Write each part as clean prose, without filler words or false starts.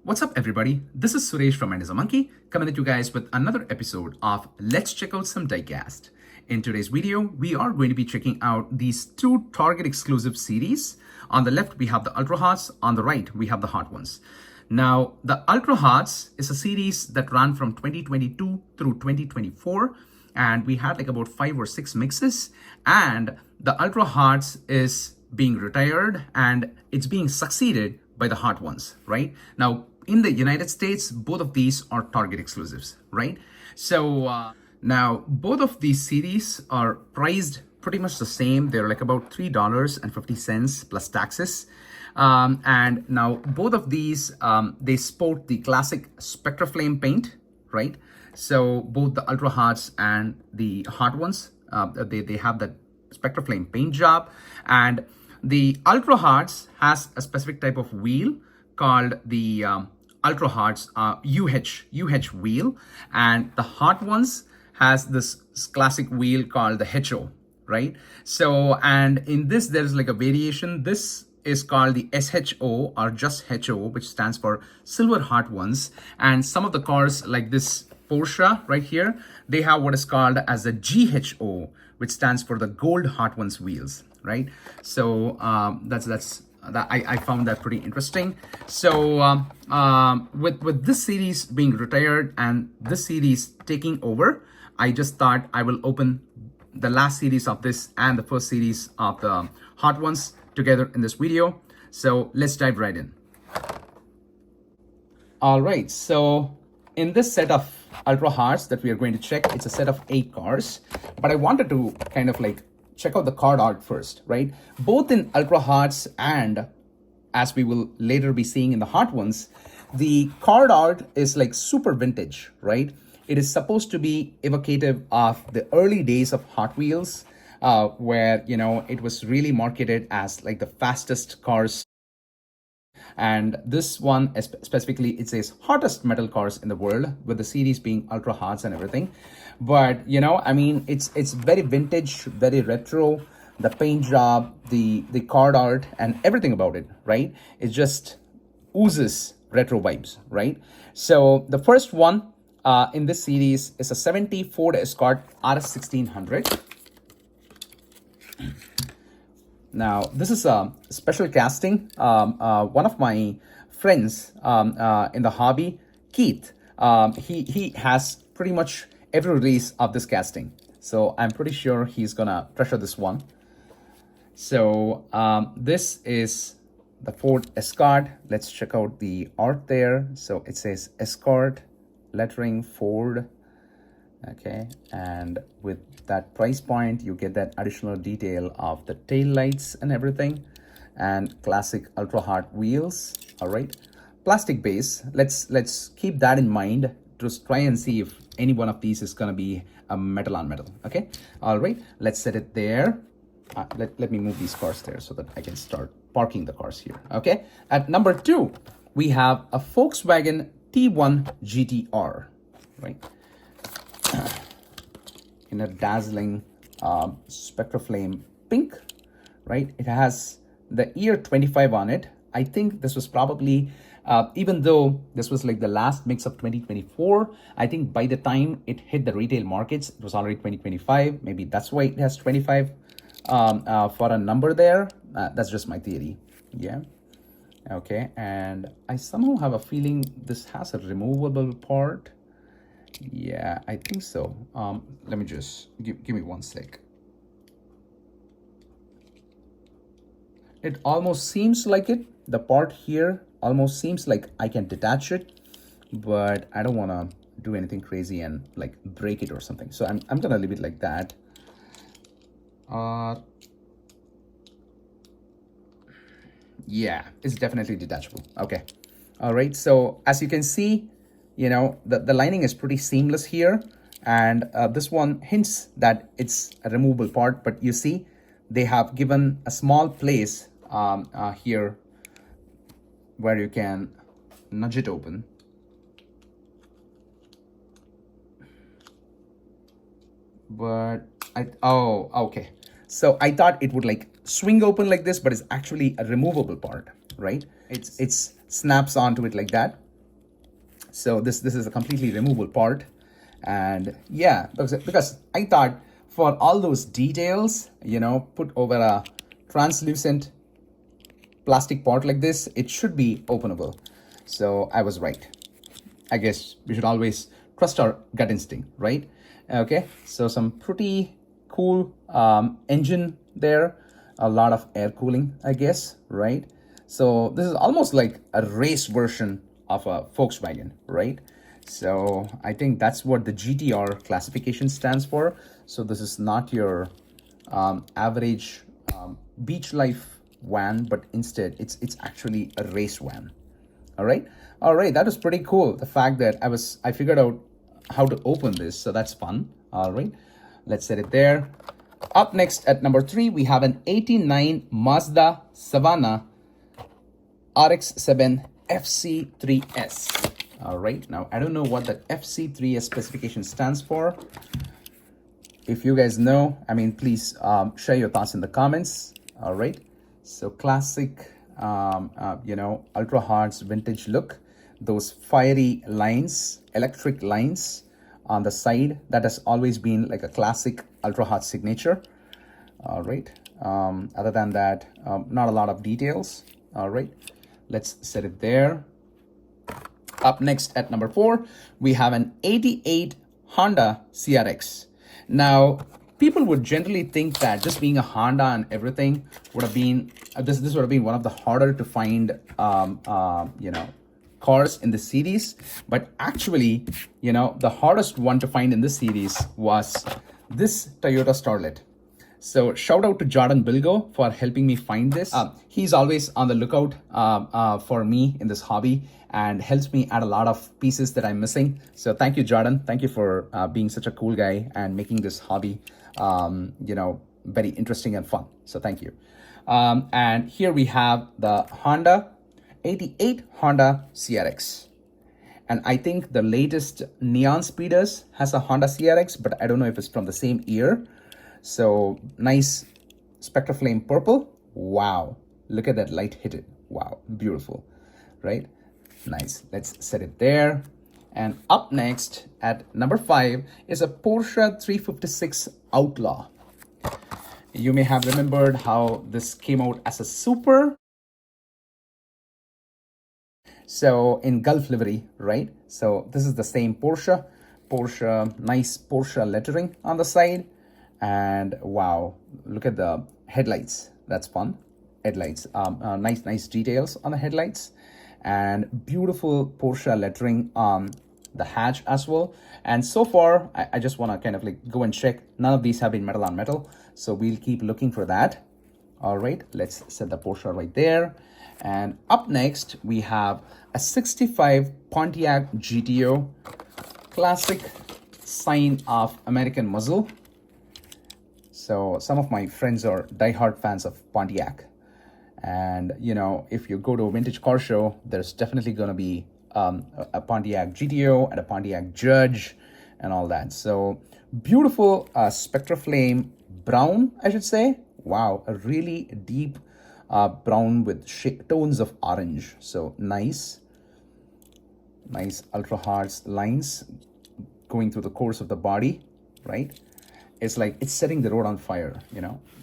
What's up, everybody? This is Suresh from And is a Monkey coming at you guys with another episode of Let's Check Out Some Diecast. In today's video, we are going to be checking out these two Target exclusive series. On the left, we have the Ultra Hots. On the right, we have the Hot Ones. Now, the Ultra Hots is a series that ran from 2022 through 2024. And we had like about 5 or 6 mixes. And the Ultra Hots is being retired and it's being succeeded by the Hot Ones, right? Now, in the United States, both of these are Target exclusives, right? So now both of these series are priced pretty much the same. They're like about $3.50 plus taxes. And now both of these, they sport the classic spectraflame paint, right? So both the Ultra Hots and the Hot Ones, they have that spectraflame paint job. And the Ultra Hots has a specific type of wheel called the Ultra Hots UH wheel, and the Hot Ones has this classic wheel called the HO, right? So, and in this there's like a variation. This is called the SHO or just HO, which stands for Silver Hot Ones. And some of the cars like this Porsche right here, they have what is called as the GHO, which stands for the Gold Hot Ones wheels, right? So I found that pretty interesting. So with this series being retired and this series taking over, I just thought I will open the last series of this and the first series of the Hot Ones together in this video. So let's dive right in. All right, so in this set of Ultra Hots that we are going to check, it's a set of 8 cars, but I wanted to kind of like check out the card art first, right? Both in Ultra Hots and as we will later be seeing in the Hot Ones, the card art is like super vintage, right? It is supposed to be evocative of the early days of Hot Wheels, where, you know, it was really marketed as like the fastest cars. And this one specifically, it says hottest metal cars in the world, with the series being Ultra Hots and everything. But, you know, I mean, it's very vintage, very retro. The paint job, the card art, and everything about it, right? It just oozes retro vibes, right? So the first one in this series is a 70 Ford Escort RS 1600. Now, this is a special casting. One of my friends in the hobby, Keith, he has pretty much every release of this casting. So I'm pretty sure he's gonna treasure this one. So this is the Ford Escort. Let's check out the art there. So it says Escort, lettering Ford. Okay, and with that price point, you get that additional detail of the tail lights and everything, and classic Ultra Hot wheels. All right, plastic base. Let's keep that in mind. Just try and see if any one of these is gonna be a metal on metal. Okay, all right, let's set it there. Let me move these cars there so that I can start parking the cars here. Okay, at number 2, we have a Volkswagen T1 GTR, right? In a dazzling spectraflame pink, right? It has the year 25 on it. I think this was probably, even though this was like the last mix of 2024, I think by the time it hit the retail markets, it was already 2025. Maybe that's why it has 25 for a number there. That's just my theory. Yeah. Okay. And I somehow have a feeling this has a removable part. Yeah, I think so. Let me just give me one sec. It almost seems like it. The part here almost seems like I can detach it, but I don't want to do anything crazy and like break it or something. So I'm gonna leave it like that. Yeah, it's definitely detachable. Okay. All right. So as you can see, you know, the lining is pretty seamless here. And this one hints that it's a removable part, but you see, they have given a small place here where you can nudge it open. But okay. So I thought it would like swing open like this, but it's actually a removable part, right? It's snaps onto it like that. So this is a completely removable part. And yeah, because I thought for all those details, put over a translucent plastic part like this, it should be openable. So I was right. I guess we should always trust our gut instinct, right? Okay, so some pretty cool engine there, a lot of air cooling, I guess, right? So this is almost like a race version of a Volkswagen, right? So I think that's what the GTR classification stands for. So this is not your average beach life van, but instead it's actually a race van. All right, that was pretty cool. The fact that I figured out how to open this, so that's fun. All right, let's set it there. Up next at number 3, we have an 89 Mazda Savannah RX-7 FC3S. All right, now I don't know what that FC3S specification stands for. If you guys know, please share your thoughts in the comments. All right, so classic, ultra hards vintage look. Those fiery lines, electric lines on the side, that has always been like a classic ultra hard signature. All right, other than that, not a lot of details. All right, let's set it there. Up next at number 4, we have an 88 Honda CRX. Now, people would generally think that just being a Honda and everything would have been, this would have been one of the harder to find, cars in the series. But actually, the hardest one to find in this series was this Toyota Starlet. So shout out to Jordan Bilgo for helping me find this. He's always on the lookout for me in this hobby and helps me add a lot of pieces that I'm missing. So thank you, Jordan. Thank you for being such a cool guy and making this hobby, very interesting and fun. So thank you. And here we have the Honda 88 Honda CRX. And I think the latest Neon Speeders has a Honda CRX, but I don't know if it's from the same year. So nice spectraflame purple. Wow, look at that light hit it. Wow, beautiful, right? Nice, let's set it there. And up next at number 5 is a Porsche 356 Outlaw. You may have remembered how this came out as a Super. So in Gulf livery, right? So this is the same Porsche, nice Porsche lettering on the side. And wow, look at the headlights. That's fun. Headlights, nice details on the headlights, and beautiful Porsche lettering on the hatch as well. And so far, I just want to kind of like go and check. None of these have been metal on metal, so we'll keep looking for that. All right, let's set the Porsche right there. And up next, we have a 65 Pontiac GTO, classic sign of American muscle. So some of my friends are diehard fans of Pontiac. And, if you go to a vintage car show, there's definitely going to be a Pontiac GTO and a Pontiac Judge and all that. So beautiful spectraflame brown, I should say. Wow, a really deep brown with tones of orange. So nice ultra hard lines going through the course of the body, right? It's like it's setting the road on fire,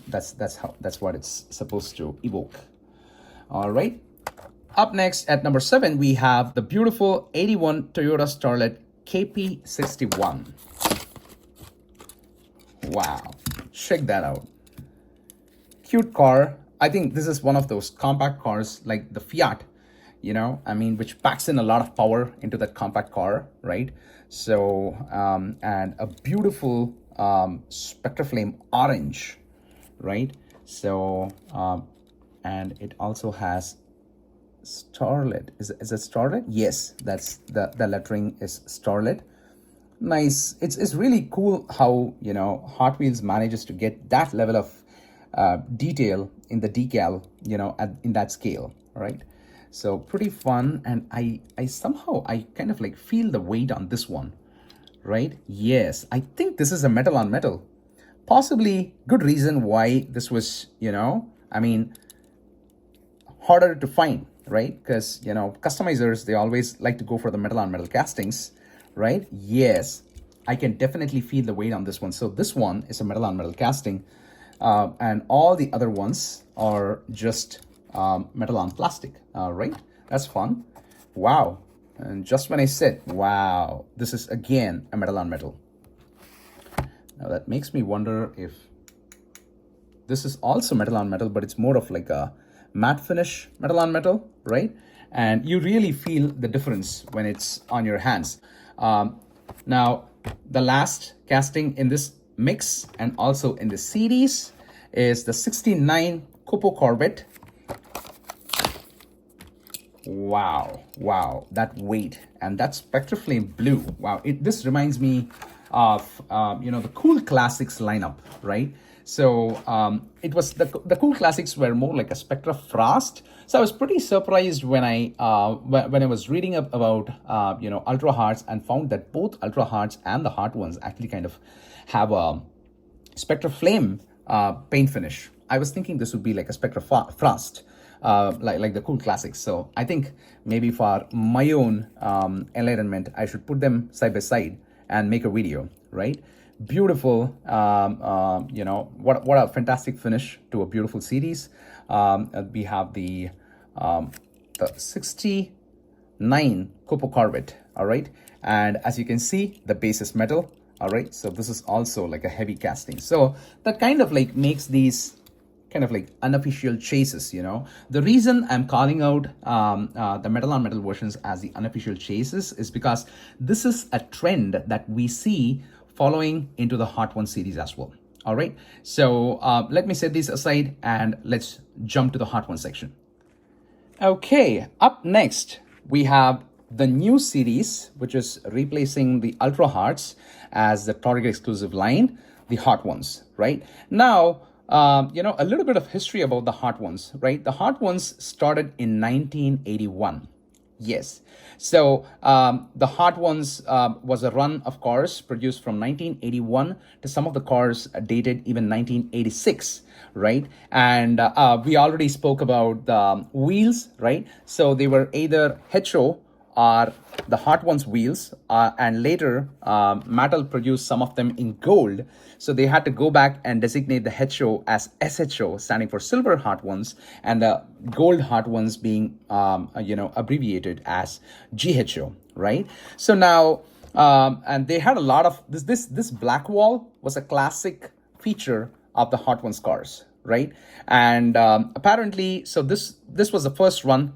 that's what it's supposed to evoke. All right, up next at number 7, we have the beautiful 81 Toyota Starlet KP61. Wow, check that out. Cute car. I think this is one of those compact cars like the Fiat, which packs in a lot of power into that compact car, right? So, and a beautiful spectraflame orange, right? So, and it also has starlet. Is it starlet? Yes, that's the lettering is starlet. Nice. It's really cool how Hot Wheels manages to get that level of detail in the decal, in that scale, right? So pretty fun. And I somehow kind of like feel the weight on this one, right? Yes, I think this is a metal on metal. Possibly good reason why this was, harder to find, right? Because, you know, customizers, they always like to go for the metal on metal castings, right? Yes, I can definitely feel the weight on this one. So this one is a metal on metal casting, and all the other ones are just metal on plastic, right? That's fun. Wow. And just when I said, wow, this is again a metal on metal. Now that makes me wonder if this is also metal on metal, but it's more of like a matte finish metal on metal, right? And you really feel the difference when it's on your hands. Now, the last casting in this mix and also in the series is the 69 Copo Corvette. Wow, that weight and that spectraflame blue. Wow, this reminds me of the Cool Classics lineup, right? So it was the Cool Classics were more like a Spectra Frost. So I was pretty surprised when I was reading up about Ultra Hards and found that both Ultra Hards and the Hard ones actually kind of have a Spectraflame paint finish. I was thinking this would be like a Spectra Frost. Like the Cool Classics. So I think maybe for my own enlightenment, I should put them side by side and make a video, right? Beautiful, what a fantastic finish to a beautiful series. We have the 69 Copo Corvette, all right? And as you can see, the base is metal, all right? So this is also like a heavy casting. So that kind of like makes these kind of like unofficial chases, you know. The reason I'm calling out the metal on metal versions as the unofficial chases is because this is a trend that we see following into the Hot One series as well. All right, so let me set these aside and let's jump to the Hot One section. Okay, up next we have the new series, which is replacing the Ultra Hards as the Target exclusive line, the Hot Ones, right? Now, a little bit of history about the Hot Ones, right? The Hot Ones started in 1981. Yes. So the Hot Ones was a run of cars produced from 1981 to some of the cars dated even 1986, right? And we already spoke about the wheels, right? So they were either HO or the Hot Ones wheels, and later Mattel produced some of them in gold. So they had to go back and designate the HO as SHO, standing for Silver Hot Ones, and the gold Hot Ones being, abbreviated as GHO, right? So now, and they had a lot of this black wall was a classic feature of the Hot Ones cars, right? And apparently, so this was the first run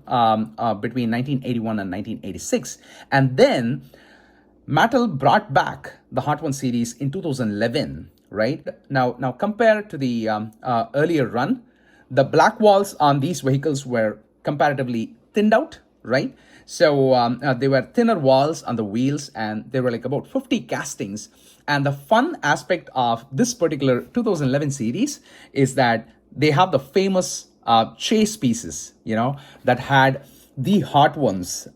between 1981 and 1986, and then Mattel brought back the Hot One series in 2011, right? Now compared to the earlier run, the black walls on these vehicles were comparatively thinned out, right? So they were thinner walls on the wheels, and there were like about 50 castings. And the fun aspect of this particular 2011 series is that they have the famous chase pieces, that had the Hot Ones,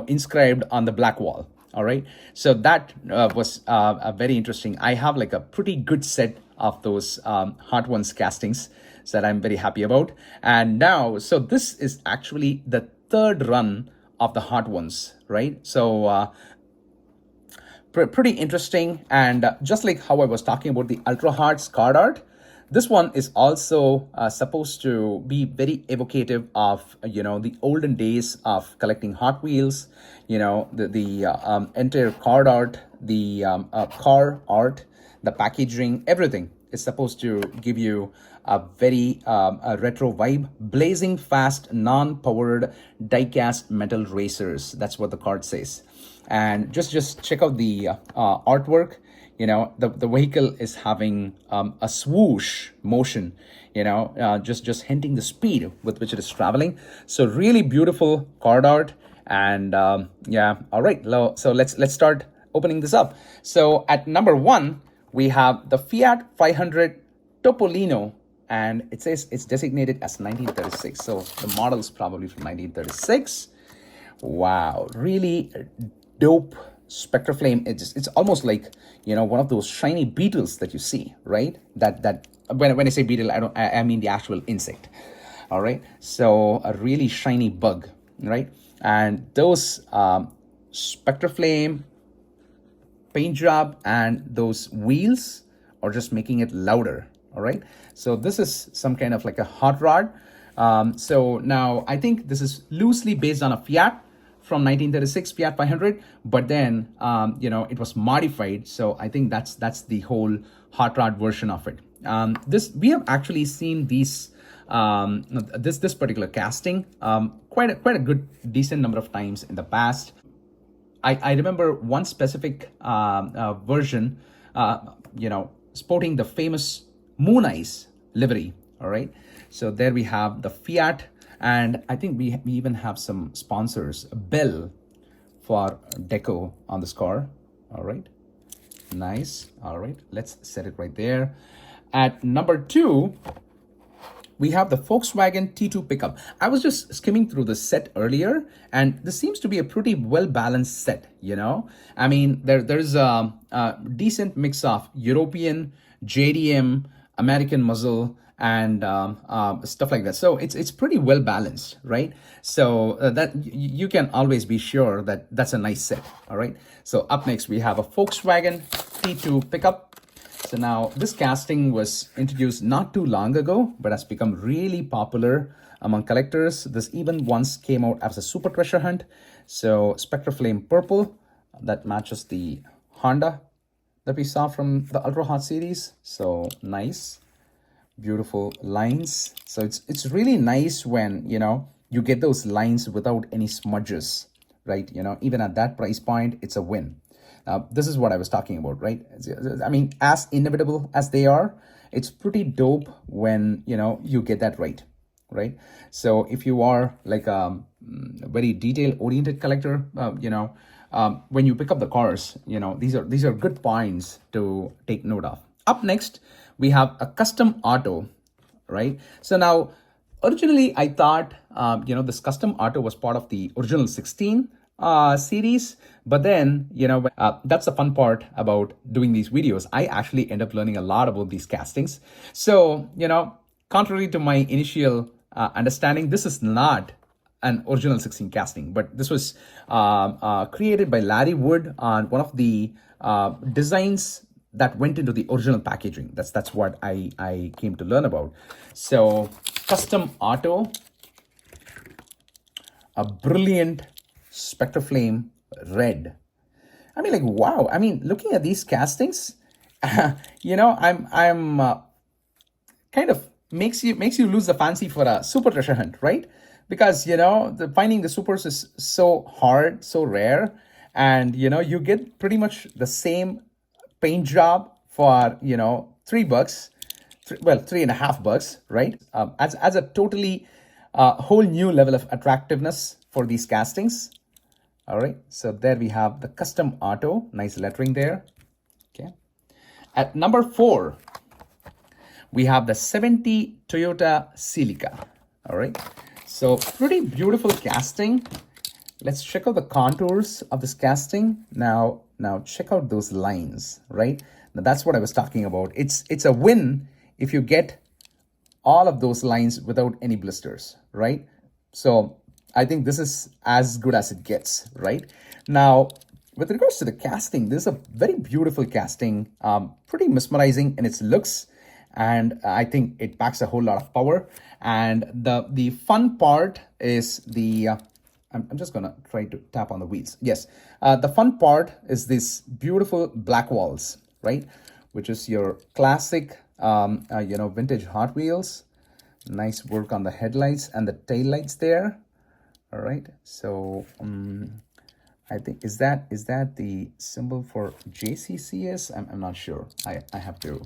inscribed on the black wall. All right. So that was very interesting. I have like a pretty good set of those Hot Ones castings that I'm very happy about. And now, so this is actually the third run of the Hot Ones, right? So pretty interesting. And just like how I was talking about the Ultra Hards card art, this one is also supposed to be very evocative of, the olden days of collecting Hot Wheels, the entire card art, the car art, the packaging, everything is supposed to give you a very retro vibe. Blazing fast, non-powered diecast metal racers. That's what the card says. And just check out the artwork. The vehicle is having a swoosh motion, just hinting the speed with which it is traveling. So really beautiful card art. And yeah, all right. So let's start opening this up. So at number 1, we have the Fiat 500 Topolino, and it says it's designated as 1936. So the model is probably from 1936. Wow, really dope spectraflame. It's almost like, one of those shiny beetles that you see, right? That when I say beetle, I mean the actual insect. All right, so a really shiny bug, right? And those spectraflame paint job and those wheels are just making it louder. All right, so this is some kind of like a hot rod. So now I think this is loosely based on a Fiat from 1936, Fiat 500, but then it was modified. So I think that's the whole hot rod version of it. This we have actually seen these this particular casting quite a good decent number of times in the past. I remember one specific version, sporting the famous Moon Eyes livery. All right. So there we have the Fiat, and I think we even have some sponsors, Bell, for deco on this car. All right. Nice. All right. Let's set it right there. At number 2, we have the Volkswagen T2 pickup. I was just skimming through the set earlier, and this seems to be a pretty well-balanced set, I mean, there's a decent mix of European, JDM, American muscle, and stuff like that. So it's pretty well balanced, right? So that you can always be sure that that's a nice set, all right? So up next, we have a Volkswagen T2 pickup. So now this casting was introduced not too long ago, but has become really popular among collectors. This even once came out as a super treasure hunt. So spectraflame purple, that matches the Honda that we saw from the Ultra Hot series. So nice, beautiful lines. So it's really nice when, you get those lines without any smudges, right? Even at that price point, it's a win. This is what I was talking about, right? I mean, as inevitable as they are, it's pretty dope when, you get that right? So if you are like a very detail-oriented collector, when you pick up the cars, these are good points to take note of. Up next, we have a custom auto, right? So now, originally, I thought, this custom auto was part of the original 16 series, but then that's the fun part about doing these videos. I actually end up learning a lot about these castings. So contrary to my initial understanding, this is not an original 16 casting, but this was created by Larry Wood on one of the designs that went into the original packaging. That's what I came to learn about. So custom auto, a brilliant spectraflame red. I mean, like, wow. I mean, looking at these castings, I'm kind of makes you lose the fancy for a super treasure hunt, right? Because finding the supers is so hard, so rare, and you get pretty much the same paint job for $3, $3.50, right? As a totally whole new level of attractiveness for these castings. All right, so there we have the custom auto, nice lettering there. Okay, at number 4, we have the 70 Toyota Celica. All right, so pretty beautiful casting. Let's check out the contours of this casting. Now check out those lines, right? Now that's what I was talking about. It's a win if you get all of those lines without any blisters, right? So I think this is as good as it gets, right? Now, with regards to the casting, this is a very beautiful casting, pretty mesmerizing in its looks, and I think it packs a whole lot of power. And the fun part is the, I'm just gonna try to tap on the wheels. Yes, the fun part is this beautiful black walls, right? Which is your classic, vintage Hot Wheels. Nice work on the headlights and the tail lights there. All right, so I think is that the symbol for JCCS? I'm not sure. I have to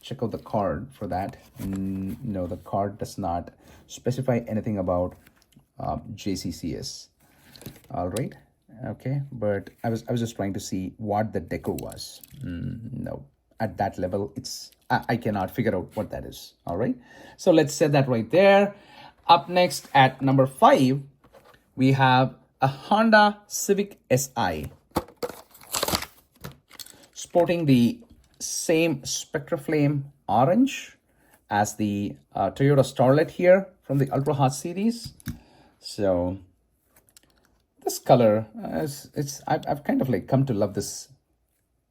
check out the card for that. No, the card does not specify anything about JCCS. All right, okay, but I was just trying to see what the deco was. No, at that level, I cannot figure out what that is. All right, so let's set that right there. Up next at number 5, we have a Honda Civic Si, sporting the same spectraflame orange as the Toyota Starlet here from the Ultra Hot series. So this color, I've kind of like come to love this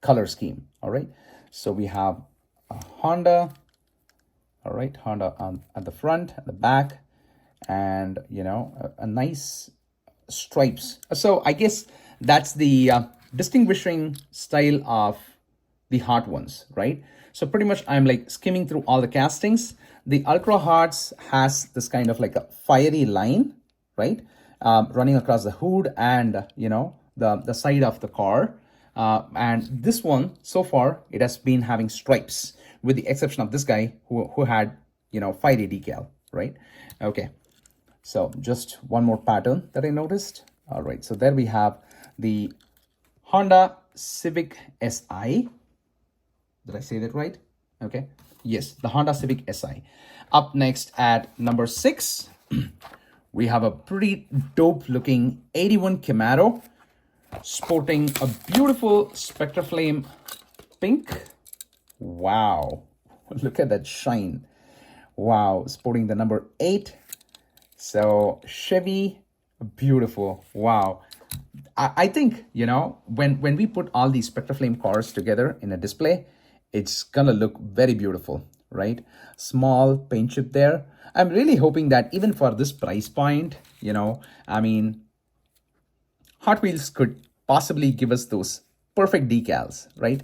color scheme. All right. So we have a Honda. All right, Honda at the front, at the back, and a nice stripes. So I guess that's the distinguishing style of the hot ones, right? So pretty much I'm like skimming through all the castings. The Ultra Hots has this kind of like a fiery line, right? Running across the hood and, the side of the car. And this one, so far, it has been having stripes, with the exception of this guy who had, fiery decal, right? Okay. So just one more pattern that I noticed. All right, so there we have the Honda Civic Si. Did I say that right? Okay. Yes, the Honda Civic Si. Up next at number 6, we have a pretty dope looking 81 Camaro sporting a beautiful spectraflame pink. Wow. Look at that shine. Wow. Sporting the number 8. So Chevy, beautiful. Wow. I think, when we put all these spectraflame cars together in a display, it's gonna look very beautiful, right? Small paint chip there. I'm really hoping that even for this price point, Hot Wheels could possibly give us those perfect decals, right?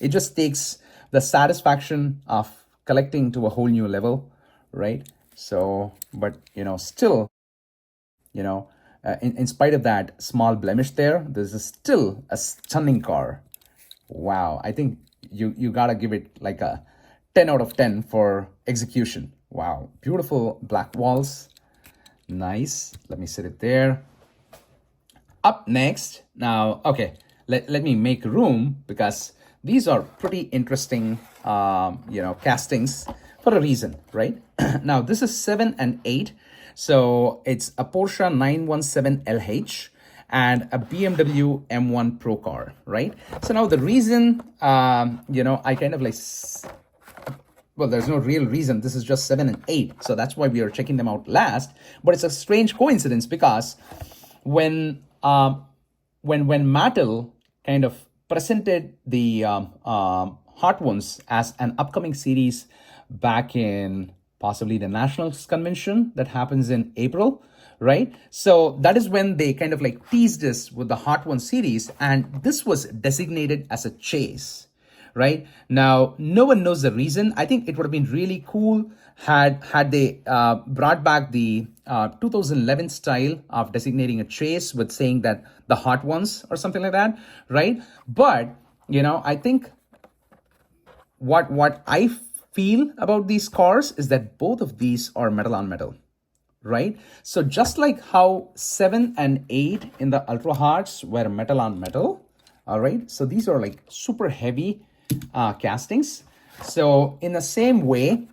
It just takes the satisfaction of collecting to a whole new level, right? So, but, still, in spite of that small blemish there, this is still a stunning car. Wow. I think you gotta give it like a 10 out of 10 for execution. Wow. Beautiful black walls. Nice. Let me set it there. Up next, now, okay, let me make room because these are pretty interesting, castings for a reason, right? Now, this is 7 and 8. So it's a Porsche 917 LH and a BMW M1 Pro car, right? So now the reason, I kind of like, well, there's no real reason. This is just 7 and 8. So that's why we are checking them out last. But it's a strange coincidence because when Mattel kind of presented the Hot Ones as an upcoming series back in possibly the Nationals Convention that happens in April, right? So that is when they kind of like teased us with the Hot One series, and this was designated as a chase, right? Now, no one knows the reason. I think it would have been really cool had they brought back the 2011 style of designating a chase with saying that the Hot Ones or something like that, right? But, I think what I feel about these cars is that both of these are metal on metal, right? So just like how 7 and 8 in the Ultra Hots were metal on metal, all right? So these are like super heavy castings. So in the same way,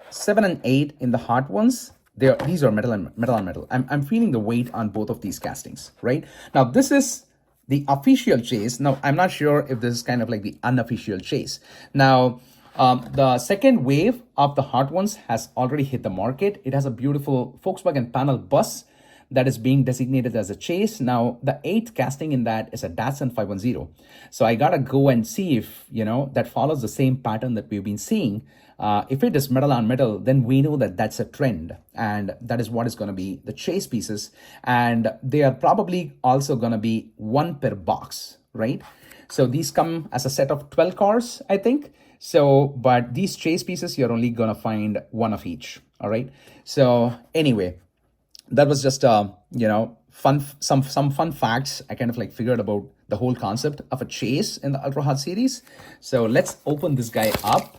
7 and 8 in the Hot Ones, these are metal on metal. I'm feeling the weight on both of these castings, right? Now, this is the official chase. Now, I'm not sure if this is kind of like the unofficial chase. Now, the second wave of the Hot Ones has already hit the market. It has a beautiful Volkswagen panel bus that is being designated as a chase. Now, the 8th casting in that is a Datsun 510. So I gotta go and see if, that follows the same pattern that we've been seeing. If it is metal on metal, then we know that that's a trend, and that is what is going to be the chase pieces. And they are probably also going to be one per box, right? So these come as a set of 12 cars, I think. So, but these chase pieces, you're only going to find one of each. All right. So anyway, that was just, fun, some fun facts. I kind of like figured about the whole concept of a chase in the Ultra Hot series. So let's open this guy up.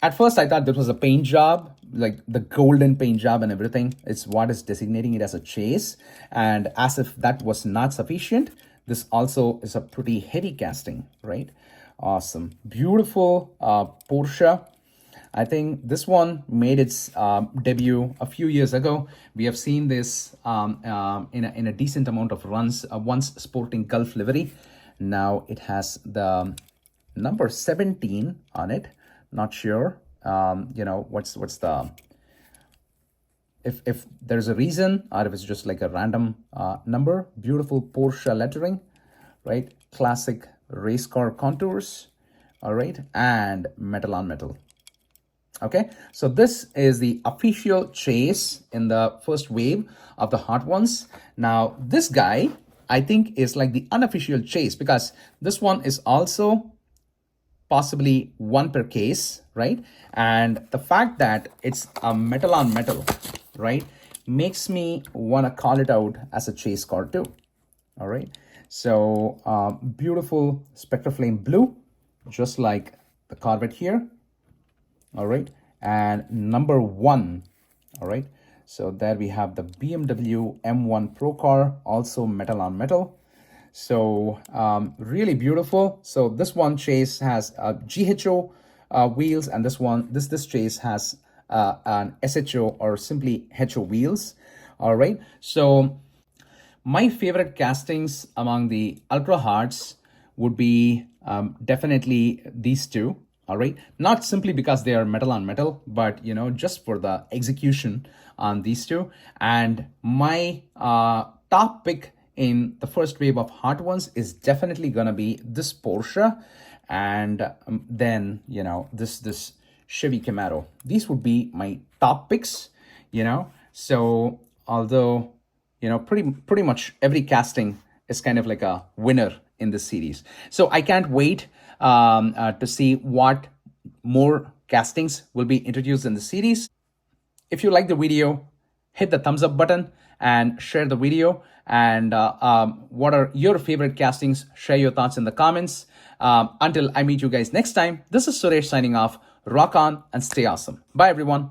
At first, I thought this was a paint job, like the golden paint job and everything. It's what is designating it as a chase. And as if that was not sufficient, this also is a pretty heavy casting, right? Awesome. Beautiful Porsche. I think this one made its debut a few years ago. We have seen this in a decent amount of runs, once sporting Gulf livery. Now it has the number 17 on it. Not sure, what's the if there's a reason, or if it's just like a random number. Beautiful Porsche lettering, right? Classic race car contours, all right, and metal on metal. Okay, so this is the official chase in the first wave of the hot ones. Now this guy, I think, is like the unofficial chase, because this one is also possibly one per case, right? And the fact that it's a metal on metal, right, makes me want to call it out as a chase car too. All right, so beautiful spectraflame blue, just like the Corvette here. All right, and number one. All right, so there we have the BMW M1 Pro car, also metal on metal. So really beautiful. So this one chase has GHO wheels, and this chase has an SHO, or simply HO wheels. All right, so my favorite castings among the ultra hards would be definitely these two. All right, not simply because they are metal on metal, but just for the execution on these two. And my top pick in the first wave of hot ones is definitely gonna be this Porsche, and then this Chevy Camaro. These would be my top picks. So although pretty much every casting is kind of like a winner in this series. So I can't wait to see what more castings will be introduced in the series. If you like the video, hit the thumbs up button and share the video. And what are your favorite castings? Share your thoughts in the comments. Until I meet you guys next time, this is Suresh signing off. Rock on and stay awesome. Bye, everyone.